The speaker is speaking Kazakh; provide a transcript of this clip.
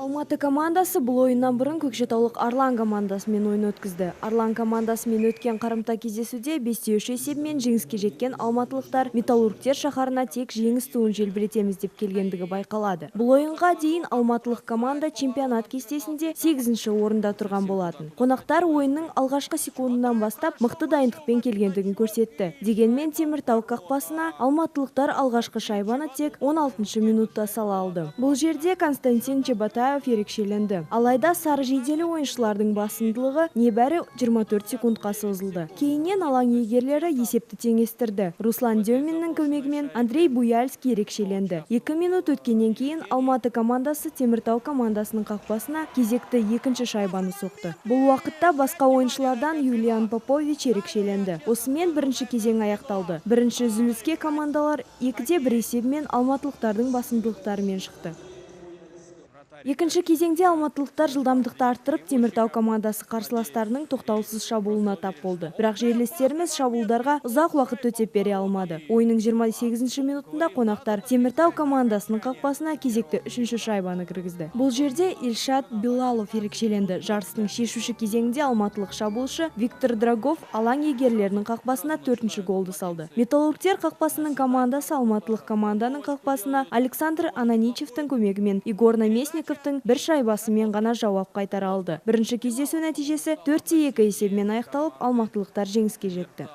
Алматы командасы бұл ойыннан бұрын Көкшетаулық Арлан командасымен ойын өткізді. Арлан командасымен өткен қарымта кездесуде 5-3 есебімен жеңіске жеткен алматылықтар металлургтер шаһарына тек жеңіс туын желбіретеміз деп келгендігі байқалады. Бұл ойынға дейін алматылық команда чемпионат кестесінде 8-ші орында тұрған болатын. Қонақтар ойынның алғашқы секундынан бастап мықты дайындықпен келгендігін көрсетті. Дегенмен Теміртау қақпасына алматылықтар алғашқы шайбаны тек 16-шы минутта сала алды. Бұл жерде Константин Чеботаев ерекшеленді. Алайда сары жейделі ойыншылардың басымдылығы небәрі 24 секундқа созылды. Кейіннен алаң иегерлері есепті теңестірді. Руслан Деминнің көмегімен Андрей Буяльский ерекшеленді. 2 минут өткеннен кейін Алматы командасы Теміртау командасының қақпасына кезекті екінші шайбаны соқты. Бұл уақытта басқа ойыншылардан Юлиан Попович ерекшеленді. Осымен бірінші кезең аяқталды. Бірінші үзіліске командалар 2-1 есебімен алматылықтардың басымдылықтарымен шықты. Екінші кезеңде алматылықтар жылдамдықты арттырып, Теміртау командасы қарсыластарының тоқтаусыз шабуылына тап болды. Бірақ жерлестеріміз шабуылдарға ұзақ уақыт төтеп бере алмады. Ойынның 28-ші минутында қонақтар Теміртау командасының қақпасына кезекті 3-ші шайбаны кіргізді. Бұл жерде Ильшат Билалов ерекшеленді. Жарыстың шешуші кезеңінде алматылық шабуылшы Виктор Драгов алаң егерлерінің қақпасына 4-ші голды салды. Металлургтер қақпасының командасы алматылық команданың қақпасына Александр Ананичевтің көмегімен Игорь Наместник бір шайбасымен ғана жауап қайтара алды. Бірінші кездесу нәтижесі 4-2 есебімен аяқталып, алматылықтар жеңіске жетті.